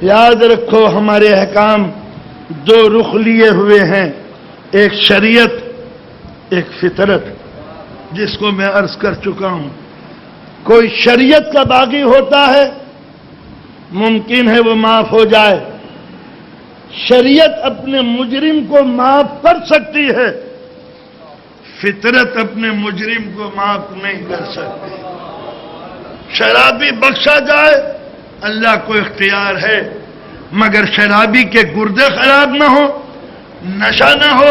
یاد رکھو ہمارے احکام دو رخ لیے ہوئے ہیں، ایک شریعت ایک فطرت، جس کو میں عرض کر چکا ہوں۔ کوئی شریعت کا باغی ہوتا ہے ممکن ہے وہ معاف ہو جائے، شریعت اپنے مجرم کو معاف کر سکتی ہے، فطرت اپنے مجرم کو معاف نہیں کر سکتی۔ شرابی بخشا جائے اللہ کو اختیار ہے، مگر شرابی کے گردے خراب نہ ہو، نشہ نہ ہو،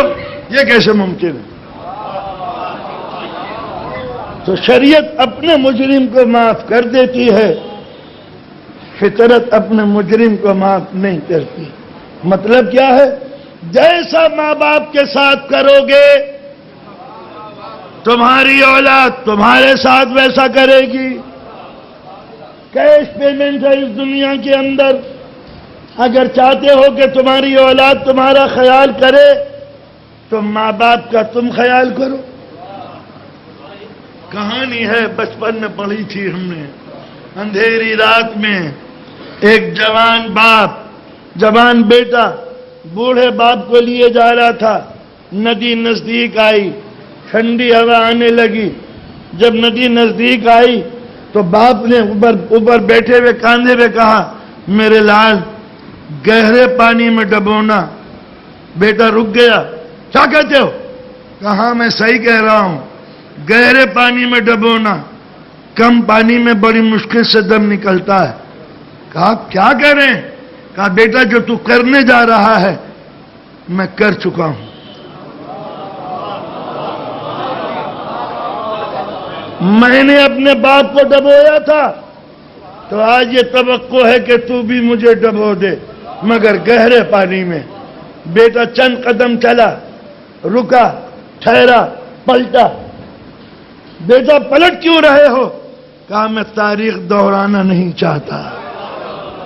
یہ کیسے ممکن ہے؟ تو شریعت اپنے مجرم کو معاف کر دیتی ہے، فطرت اپنے مجرم کو معاف نہیں کرتی۔ مطلب کیا ہے؟ جیسا ماں باپ کے ساتھ کرو گے تمہاری اولاد تمہارے ساتھ ویسا کرے گی۔ کیش پیمنٹ ہے اس دنیا کے اندر، اگر چاہتے ہو کہ تمہاری اولاد تمہارا خیال کرے تو ماں باپ کا تم خیال کرو۔ کہانی ہے بچپن میں پڑھی تھی ہم نے، اندھیری رات میں ایک جوان باپ، جوان بیٹا بوڑھے باپ کو لیے جا رہا تھا، ندی نزدیک آئی، ٹھنڈی ہوا آنے لگی، جب ندی نزدیک آئی تو باپ نے اوپر بیٹھے ہوئے کاندھے پہ کہا، میرے لال گہرے پانی میں ڈبونا۔ بیٹا رک گیا، کیا کہتے ہو؟ کہا میں صحیح کہہ رہا ہوں، گہرے پانی میں ڈبونا، کم پانی میں بڑی مشکل سے دم نکلتا ہے۔ کہا کیا کہہ رہے ہیں؟ کہا بیٹا جو تو کرنے جا رہا ہے میں کر چکا ہوں۔ میں نے اپنے باپ کو ڈبویا تھا تو آج یہ توقع ہے کہ تو بھی مجھے ڈبو دے، مگر گہرے پانی میں۔ بیٹا چند قدم چلا، رکا، ٹھہرا، پلٹا۔ بیٹا پلٹ کیوں رہے ہو؟ کہا میں تاریخ دہرانا نہیں چاہتا،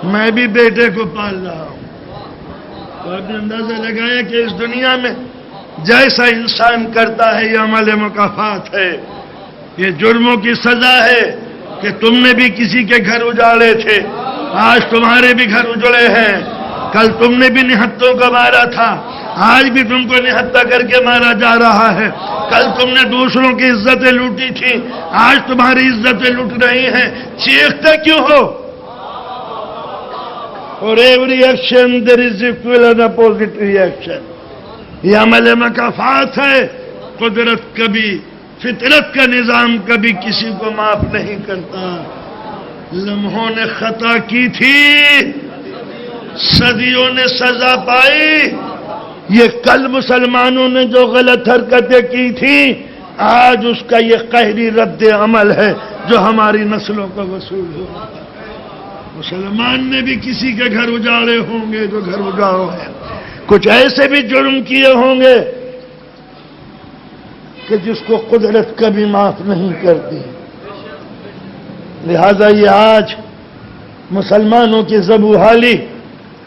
میں بھی بیٹے کو پال رہا ہوں۔ تو آپ نے اندازہ لگایا کہ اس دنیا میں جیسا انسان کرتا ہے یہ عمل مکافات ہے، یہ جرموں کی سزا ہے کہ تم نے بھی کسی کے گھر اجاڑے تھے، آج تمہارے بھی گھر اجڑے ہیں۔ کل تم نے بھی نہتوں کو مارا تھا، آج بھی تم کو نہتا کر کے مارا جا رہا ہے۔ کل تم نے دوسروں کی عزتیں لوٹی تھی، آج تمہاری عزتیں لوٹ رہی ہیں، چیختے کیوں ہو؟ اور every action there is equal and opposite reaction, یہ عمل مکافات ہے۔ قدرت کبھی، فطرت کا نظام کبھی کسی کو معاف نہیں کرتا۔ لمحوں نے خطا کی تھی، صدیوں نے سزا پائی۔ یہ کل مسلمانوں نے جو غلط حرکتیں کی تھیں، آج اس کا یہ قہری رد عمل ہے جو ہماری نسلوں کا وصول ہوا۔ مسلمان نے بھی کسی کے گھر اجاڑے ہوں گے جو گھر اجاڑے ہیں، کچھ ایسے بھی جرم کیے ہوں گے کہ جس کو قدرت کبھی معاف نہیں کرتی۔ لہذا یہ آج مسلمانوں کی ذبح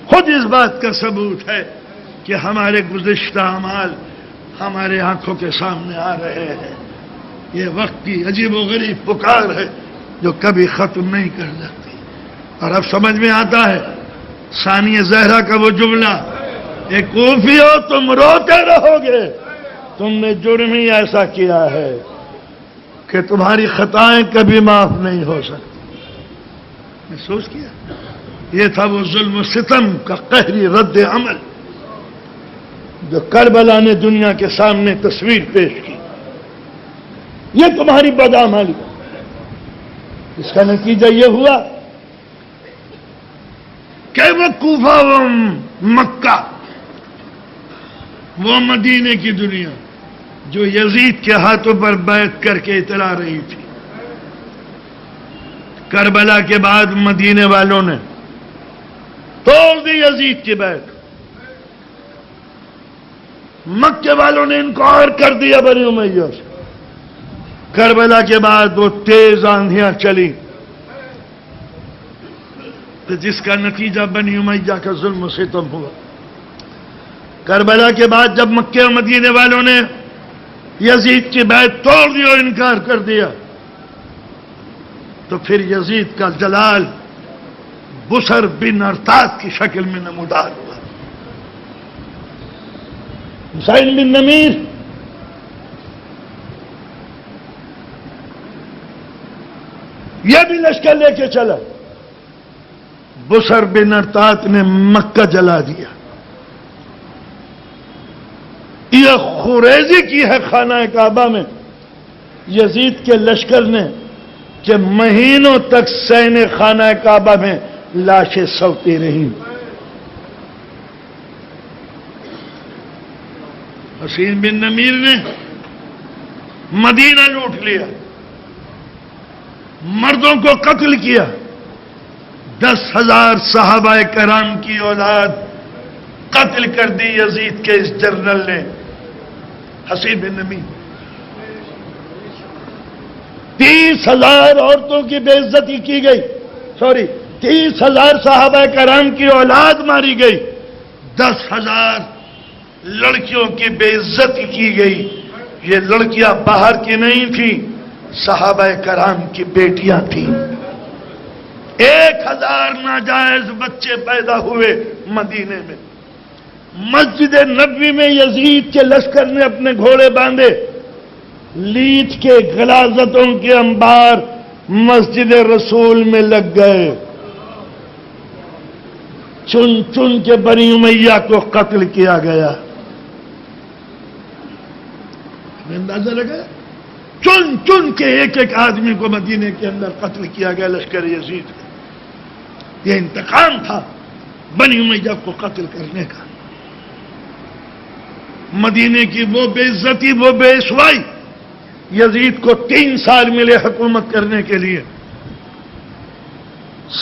خود اس بات کا ثبوت ہے کہ ہمارے گزشتہ اعمال ہمارے آنکھوں کے سامنے آ رہے ہیں۔ یہ وقت کی عجیب و غریب پکار ہے جو کبھی ختم نہیں کر سکتی۔ اور اب سمجھ میں آتا ہے ثانیہ زہرا کا وہ جملہ، اے کوفیو تم روتے رہو گے، تم نے جرم ہی ایسا کیا ہے کہ تمہاری خطائیں کبھی معاف نہیں ہو سکتی۔ محسوس کیا؟ یہ تھا وہ ظلم و ستم کا قہری رد عمل جو کربلا نے دنیا کے سامنے تصویر پیش کی۔ یہ تمہاری بدعملی، اس کا نتیجہ یہ ہوا کہ وہ کوفہ و مکہ، وہ مدینے کی دنیا جو یزید کے ہاتھوں پر بیعت کر کے اتلا رہی تھی، کربلا کے بعد مدینے والوں نے توڑ دی یزید کی بیعت، مکے والوں نے انکار کر دیا بنی امیہ سے۔ کربلا کے بعد وہ تیز آندھیاں چلی تو جس کا نتیجہ بنی امیہ کا ظلم و ستم ہوا۔ کربلا کے بعد جب مکے اور مدینے والوں نے یزید کی بیعت توڑ دی اور انکار کر دیا تو پھر یزید کا جلال بسر بن ارتاد کی شکل میں نمودار ہوا۔ حسین بن نمیر یہ بھی لشکر لے کے چلا، بسر بن ارتاد نے مکہ جلا دیا۔ یہ خوریزی کی ہے خانہ کعبہ میں یزید کے لشکر نے کہ مہینوں تک سین خانہ کعبہ میں لاشیں سوتی رہیں۔ حسین بن نمیر نے مدینہ لوٹ لیا، مردوں کو قتل کیا، 10,000 صحابہ کرام کی اولاد قتل کر دی یزید کے اس جنرل نے حسین بن نمیر۔ 30,000 عورتوں کی بے عزتی کی گئی، 30,000 صحابہ کرام کی اولاد ماری گئی، 10,000 لڑکیوں کی بے عزتی کی گئی۔ یہ لڑکیاں باہر کی نہیں تھیں، صحابہ کرام کی بیٹیاں تھیں۔ 1,000 ناجائز بچے پیدا ہوئے مدینے میں۔ مسجد نبوی میں یزید کے لشکر نے اپنے گھوڑے باندھے، لیٹ کے غلاظتوں کے انبار مسجد رسول میں لگ گئے، چن چن کے بنی امیہ کو قتل کیا گیا۔ اندازہ لگا، چن چن کے ایک ایک آدمی کو مدینے کے اندر قتل کیا گیا لشکر یزید کا۔ یہ انتقام تھا بنی امیہ کو قتل کرنے کا۔ مدینے کی وہ بے عزتی، وہ بے رسوائی، یزید کو 3 سال ملے حکومت کرنے کے لیے۔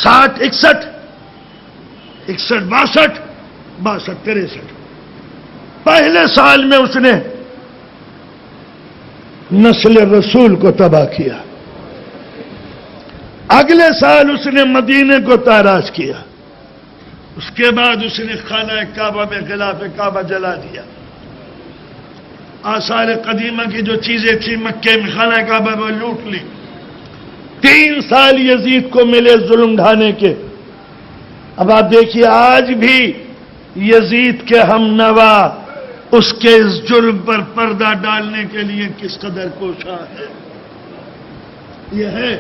60 61 62 63 پہلے سال میں اس نے نسل رسول کو تباہ کیا، اگلے سال اس نے مدینے کو تاراج کیا، اس کے بعد اس نے خانہ کعبہ میں غلاف کعبہ جلا دیا۔ آثار قدیمہ کی جو چیزیں تھیں مکے میں خانہ کعبہ میں لوٹ لی۔ 3 سال یزید کو ملے ظلم ڈھانے کے۔ اب آپ دیکھیے آج بھی یزید کے ہم نوا اس کے اس جرم پر پردہ ڈالنے کے لیے کس قدر کوشاں ہے۔ یہ ہے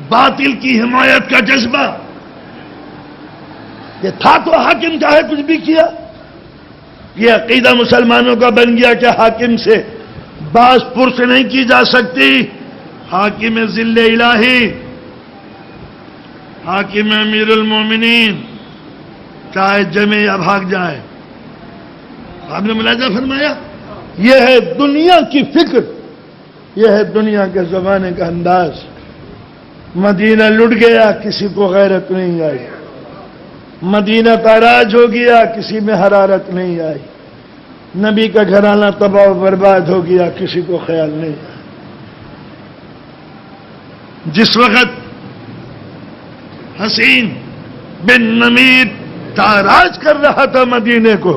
باطل کی حمایت کا جذبہ۔ یہ تھا تو حاکم چاہے کچھ بھی کیا۔ یہ عقیدہ مسلمانوں کا بن گیا کہ حاکم سے باز پرس نہیں کی جا سکتی۔ حاکم ذل الہی، حاکم امیر المومنین، چاہے جمے یا بھاگ جائے۔ آپ نے ملاحظہ فرمایا، یہ ہے دنیا کی فکر، یہ ہے دنیا کے زمانے کا انداز۔ مدینہ لٹ گیا، کسی کو غیرت نہیں آئی۔ مدینہ تاراج ہو گیا، کسی میں حرارت نہیں آئی۔ نبی کا گھرانہ تباہ و برباد ہو گیا، کسی کو خیال نہیں آیا۔ جس وقت حسین بن نمیر تاراج کر رہا تھا مدینے کو،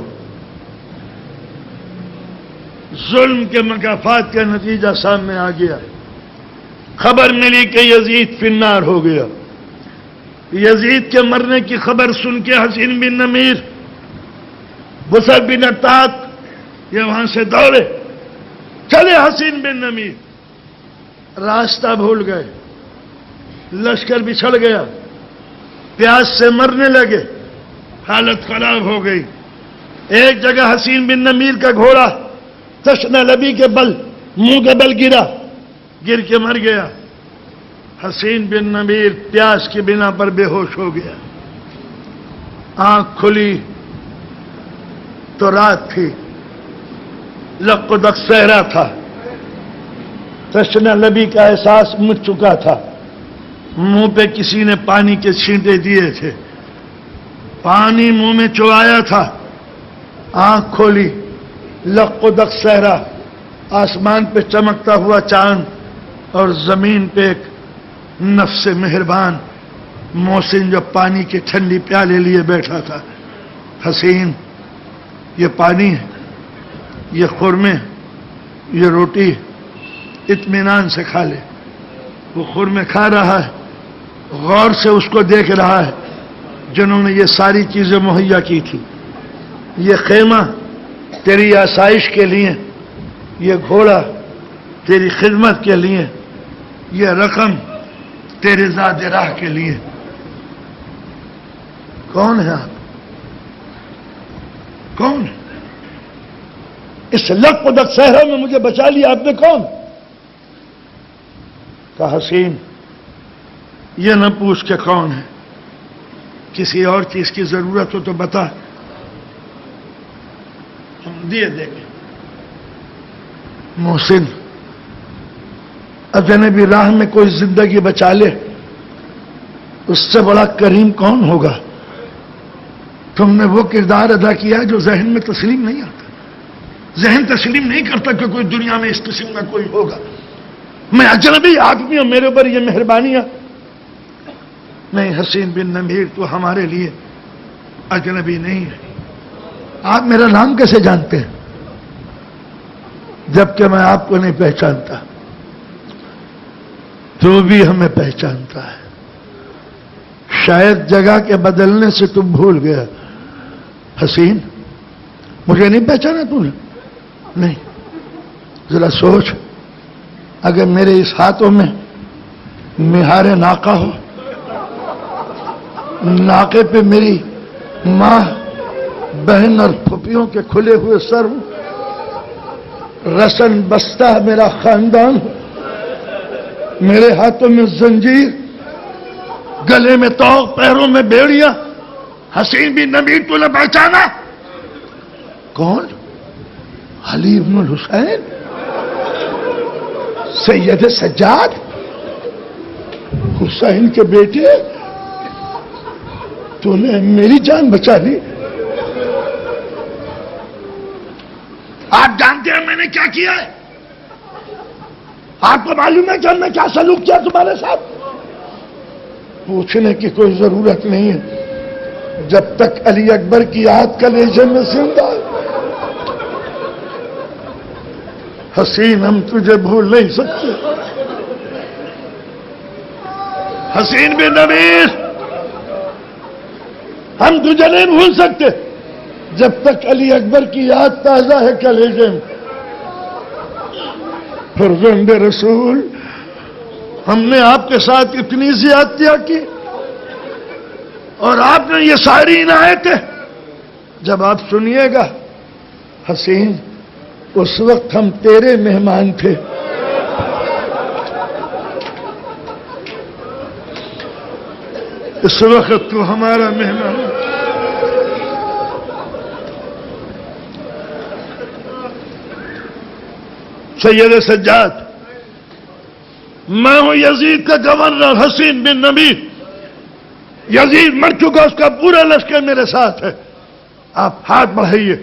ظلم کے مکافات کا نتیجہ سامنے آ گیا۔ خبر ملی کہ یزید فی النار ہو گیا۔ یزید کے مرنے کی خبر سن کے حسین بن نمیر، بسر بن ارتاد یہ وہاں سے دوڑے چلے۔ حسین بن نمیر راستہ بھول گئے، لشکر بچھڑ گیا، پیاس سے مرنے لگے، حالت خراب ہو گئی۔ ایک جگہ حسین بن نمیر کا گھوڑا تشنہ لبی کے بل، منہ کے بل گرا، گر کے مر گیا۔ حسین بن نمیر پیاس کی بنا پر بے ہوش ہو گیا۔ آنکھ کھلی تو رات تھی، لق و دق صحرا تھا، تشنہ لبی کا احساس مٹ چکا تھا۔ منہ پہ کسی نے پانی کے چھینٹے دیے تھے، پانی منہ میں چبایا تھا۔ آنکھ کھولی، لق و دق صحرا، آسمان پہ چمکتا ہوا چاند اور زمین پہ ایک نفس مہربان محسن جو پانی کے ٹھنڈی پیالے لیے بیٹھا تھا۔ حسین، یہ پانی ہے، یہ خرمے، یہ روٹی، اطمینان سے کھا لے۔ وہ خرمے کھا رہا ہے، غور سے اس کو دیکھ رہا ہے۔ جنہوں نے یہ ساری چیزیں مہیا کی تھی. یہ خیمہ تیری آسائش کے لیے، یہ گھوڑا تیری خدمت کے لیے، یہ رقم تیرے زاد راہ کے لیے. کون ہے آپ؟ کون ہے؟ اس لق و دق صحرا میں مجھے بچا لیا آپ نے. کون؟ کہا حسین یہ نہ پوچھ کے کون ہے، کسی اور چیز کی ضرورت ہو تو بتا، ہم دیے دیں گے. محسن اجنبی راہ میں کوئی زندگی بچا لے، اس سے بڑا کریم کون ہوگا؟ تم نے وہ کردار ادا کیا جو ذہن میں تسلیم نہیں آتا. ذہن تسلیم نہیں کرتا کہ کوئی دنیا میں اس قسم کا کوئی ہوگا. میں اجنبی آدمی ہوں، میرے اوپر یہ مہربانیاں نہیں. حسین بن نمیر تو ہمارے لیے اجنبی نہیں ہے. آپ میرا نام کیسے جانتے ہیں جبکہ میں آپ کو نہیں پہچانتا؟ تو بھی ہمیں پہچانتا ہے. شاید جگہ کے بدلنے سے تم بھول گیا. حسین مجھے نہیں پہچانا تو نے؟ نہیں. ذرا سوچ، اگر میرے اس ہاتھوں میں مہار ناقہ ہو، ناقے پہ میری ماں بہن اور پھپھیوں کے کھلے ہوئے سر ہوں، رسن بستہ میرا خاندان ہو، میرے ہاتھوں میں زنجیر، گلے میں توق، پیروں میں بیڑیاں. حسین بن نمیر تو نے پہچانا؟ کون؟ علی بن الحسین، سید سجاد، حسین کے بیٹے. تو نے میری جان بچا لی. آپ جانتے ہیں میں نے کیا کیا ہے؟ آپ کو معلوم ہے کہ ہم نے کیا سلوک کیا تمہارے ساتھ؟ پوچھنے کی کوئی ضرورت نہیں ہے. جب تک علی اکبر کی یاد کلیجے میں زندہ ہے. حسین ہم تجھے بھول نہیں سکتے. حسین بن نمیر ہم تجھے نہیں بھول سکتے جب تک علی اکبر کی یاد تازہ ہے کلیجے میں. فرزند رسول، ہم نے آپ کے ساتھ اتنی زیادتیاں کی اور آپ نے یہ ساری عنایتیں. جب آپ سنیے گا حسین، اس وقت ہم تیرے مہمان تھے. اس وقت تو ہمارا مہمان. سید سجاد، میں ہوں یزید کا گورنر حسین بن نمیر. یزید مر چکا، اس کا پورا لشکر میرے ساتھ ہے. آپ ہاتھ بڑھائیے،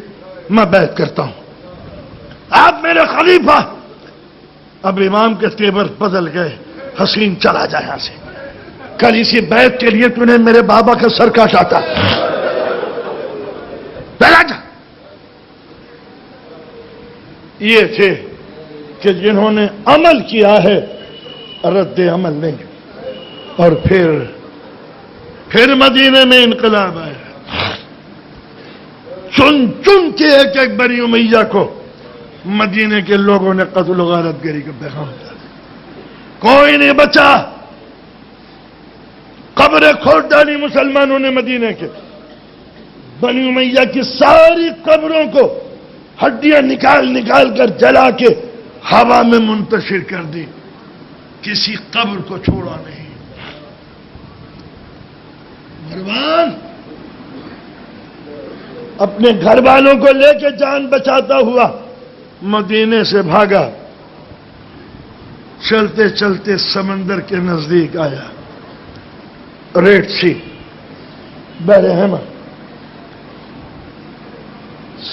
میں بیعت کرتا ہوں. آپ میرے خلیفہ. اب امام کے تیور بدل گئے. حسین چلا جائے یہاں سے. کل اسی بیعت کے لیے تو نے میرے بابا کا سر کاٹا تھا. چلا جا. یہ تھے کہ جنہوں نے عمل کیا ہے، رد عمل نہیں. اور پھر مدینے میں انقلاب آیا. چن چن کے ایک ایک بنی امیہ کو مدینے کے لوگوں نے قتل و غارت گری کا پیغام دیا. کوئی نہیں بچا. قبریں کھود ڈالی مسلمانوں نے مدینے کے. بنی امیہ کی ساری قبروں کو ہڈیاں نکال کر جلا کے ہوا میں منتشر کر دی. کسی قبر کو چھوڑا نہیں. مروان اپنے گھر والوں کو لے کے جان بچاتا ہوا مدینے سے بھاگا. چلتے چلتے سمندر کے نزدیک آیا. ریڈ سی، بحر احمر.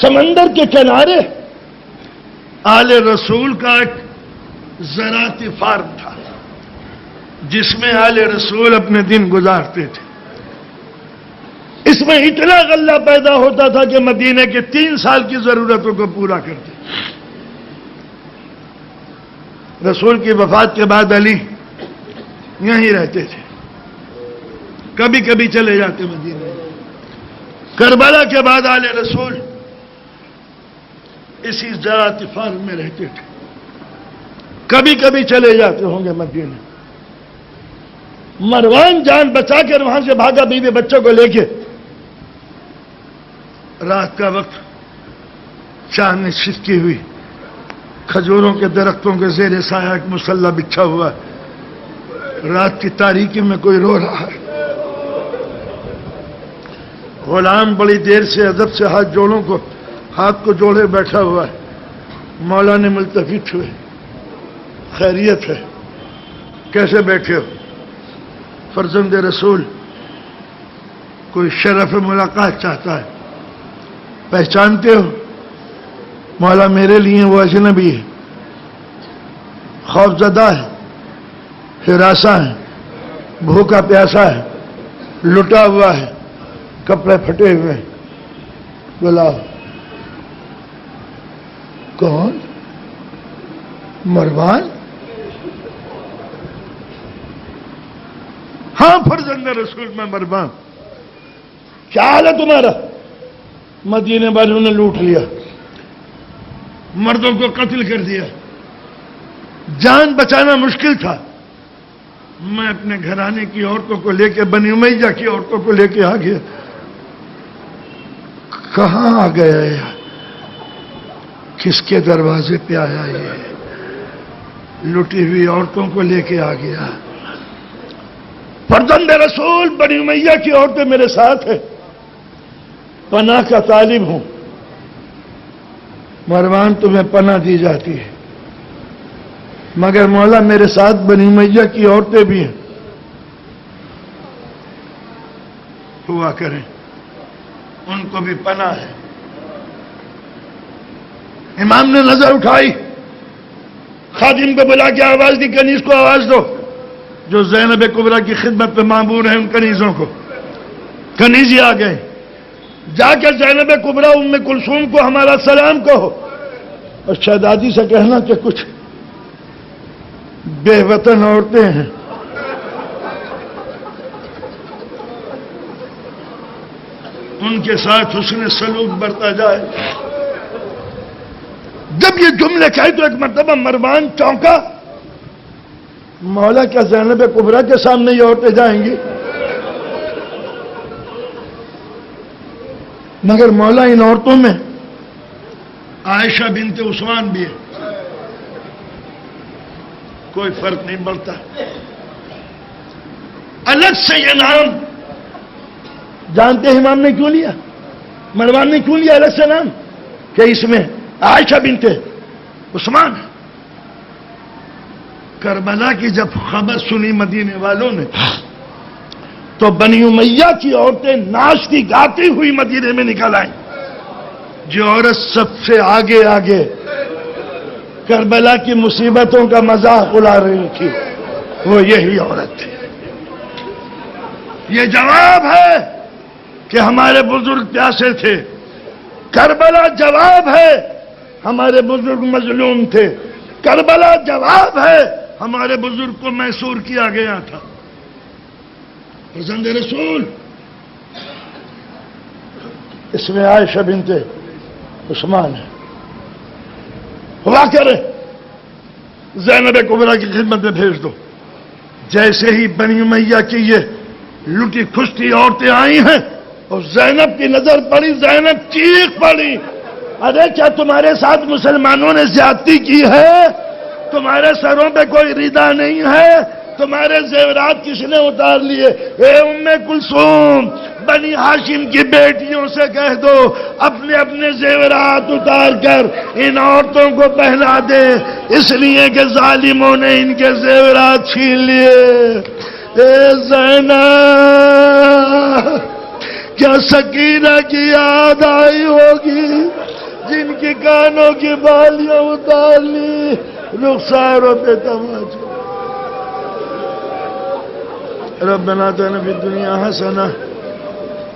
سمندر کے کنارے آل رسول کا ایک زراعتی فارم تھا جس میں آل رسول اپنے دن گزارتے تھے. اس میں اتنا غلہ پیدا ہوتا تھا کہ مدینے کے 3 سال کی ضرورتوں کو پورا کرتے. رسول کی وفات کے بعد علی یہیں رہتے تھے. کبھی کبھی چلے جاتے مدینے. کربلا کے بعد آل رسول اسی زراعتی فارم میں رہتے تھے. کبھی کبھی چلے جاتے ہوں گے مدینے. مروان جان بچا کر وہاں سے بھاگا بیوی بچوں کو لے کے. رات کا وقت چاند نے شفکی ہوئی. کھجوروں کے درختوں کے زیر سایہ ایک مصلی بچھا ہوا ہے. رات کی تاریکی میں کوئی رو رہا ہے. غلام بڑی دیر سے ادب سے ہاتھ کو جوڑے بیٹھا ہوا ہے. مولا نے ملتفت ہوئے. خیریت ہے؟ کیسے بیٹھے ہو؟ فرزند رسول کوئی شرف ملاقات چاہتا ہے. پہچانتے ہو؟ مولا میرے لیے وہ اجنبی ہے، خوف زدہ ہے، ہراساں ہے، بھوکا پیاسا ہے، لٹا ہوا ہے، کپڑے پھٹے ہوئے ہیں. بلاؤ. کون؟ مروان؟ ہاں فرزند رسول میں مروان. کیا حال ہے تمہارا؟ مدینے والوں نے لوٹ لیا، مردوں کو قتل کر دیا، جان بچانا مشکل تھا. میں اپنے گھرانے کی عورتوں کو لے کے بنی امیہ کی عورتوں کو لے کے آ گیا. کہاں آ گیا ہے؟ کس کے دروازے پہ آیا یہ؟ لٹی ہوئی عورتوں کو لے کے آ گیا. فرزند رسول بنی امیہ کی عورتیں میرے ساتھ ہیں، پناہ کا طالب ہوں. مروان تمہیں پناہ دی جاتی ہے، مگر مولا میرے ساتھ بنی امیہ کی عورتیں بھی ہیں. ہوا کریں، ان کو بھی پناہ ہے. امام نے نظر اٹھائی، خادم کو بلا کے آواز دی، کنیز کو آواز دو. جو زینب کبریٰ کی خدمت میں معمور ہیں ان کنیزوں کو. کنیزی آ گئے. جا کے زینب کبریٰ ام کلثوم کو ہمارا سلام کہو، اور شہزادی سے کہنا کہ کچھ بے وطن عورتیں ہیں، ان کے ساتھ حسن سلوک برتا جائے. جب یہ جملے کہے تو ایک مرتبہ مروان چونکا. مولا کیا زینب کبریٰ کے سامنے یہ عورتیں جائیں گی؟ مگر مولا ان عورتوں میں عائشہ بنت عثمان بھی ہے. کوئی فرق نہیں پڑتا. الگ سے یہ نام جانتے ہیں امام نے کیوں لیا؟ مروان نے کیوں لیا الگ سے نام؟ کہ اس میں عائشہ بنت عثمان ہے. کربلا کی جب خبر سنی مدینے والوں نے تو بنی امیہ کی عورتیں ناچتی گاتی ہوئی مدینے میں نکل آئیں. جو عورت سب سے آگے آگے کربلا کی مصیبتوں کا مذاق اڑا رہی تھی وہ یہی عورت تھی. یہ جواب ہے کہ ہمارے بزرگ پیاسے تھے. کربلا جواب ہے ہمارے بزرگ مظلوم تھے. کربلا جواب ہے ہمارے بزرگ کو محصور کیا گیا تھا. فرزند رسول اس میں عائشہ بنت عثمان ہے. ہوا کرے زینب کبریٰ کی خدمت میں بھیج دو. جیسے ہی بنی امیہ کی یہ لٹی کھستی عورتیں آئی ہیں اور زینب کی نظر پڑی، زینب چیخ پڑی، ارے کیا تمہارے ساتھ مسلمانوں نے زیادتی کی ہے؟ تمہارے سروں پہ کوئی ردا نہیں ہے؟ تمہارے زیورات کس نے اتار لیے؟ اے ام کلثوم، بنی ہاشم کی بیٹیوں سے کہہ دو اپنے اپنے زیورات اتار کر ان عورتوں کو پہنا دے، اس لیے کہ ظالموں نے ان کے زیورات چھین لیے. اے زینب، کیا سکینہ کی یاد آئی ہوگی جن کی کانوں کی بالیاں اتار لی، رخساروں پہ تماچا. ربنا آتنا فی الدنیا حسنہ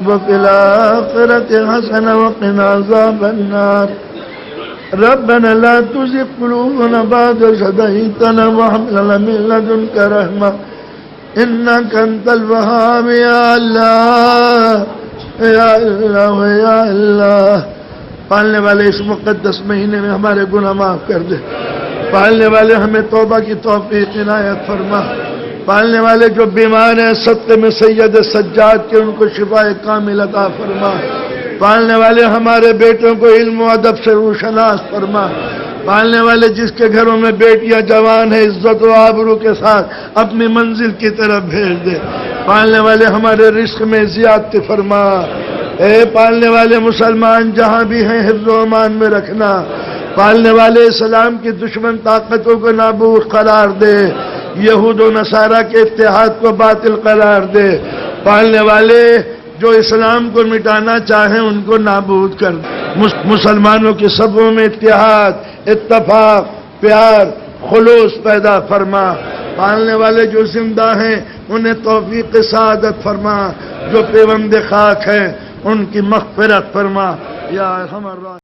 وفی الآخرۃ حسنہ وقنا عذاب النار. ربنا لا تزغ قلوبنا بعد إذ هديتنا وهب لنا من لدنك رحمة إنك أنت الوهاب يا الله یا اللہ یا اللہ. پالنے والے اس مقدس مہینے میں ہمارے گناہ معاف کر دے. پالنے والے ہمیں توبہ کی توفیق عنایت فرما. پالنے والے جو بیمار ہیں صدقے میں سید سجاد کے ان کو شفاء کامل عطا فرما. پالنے والے ہمارے بیٹوں کو علم و ادب سے روشناس فرما. پالنے والے جس کے گھروں میں بیٹیاں جوان ہیں عزت و آبرو کے ساتھ اپنی منزل کی طرف بھیج دے. پالنے والے ہمارے رزق میں زیادتی فرما. اے پالنے والے مسلمان جہاں بھی ہیں حفظ و امان میں رکھنا. پالنے والے اسلام کی دشمن طاقتوں کو نابود قرار دے. یہود و نصارہ کے اتحاد کو باطل قرار دے. پالنے والے جو اسلام کو مٹانا چاہیں ان کو نابود کر دے. مسلمانوں کی صفوں میں اتحاد، اتفاق، پیار، خلوص پیدا فرما. پالنے والے جو زندہ ہیں انہیں توفیق سعادت فرما. جو پیوند خاک ہیں ان کی مغفرت فرما. یا ارحم الراحمین.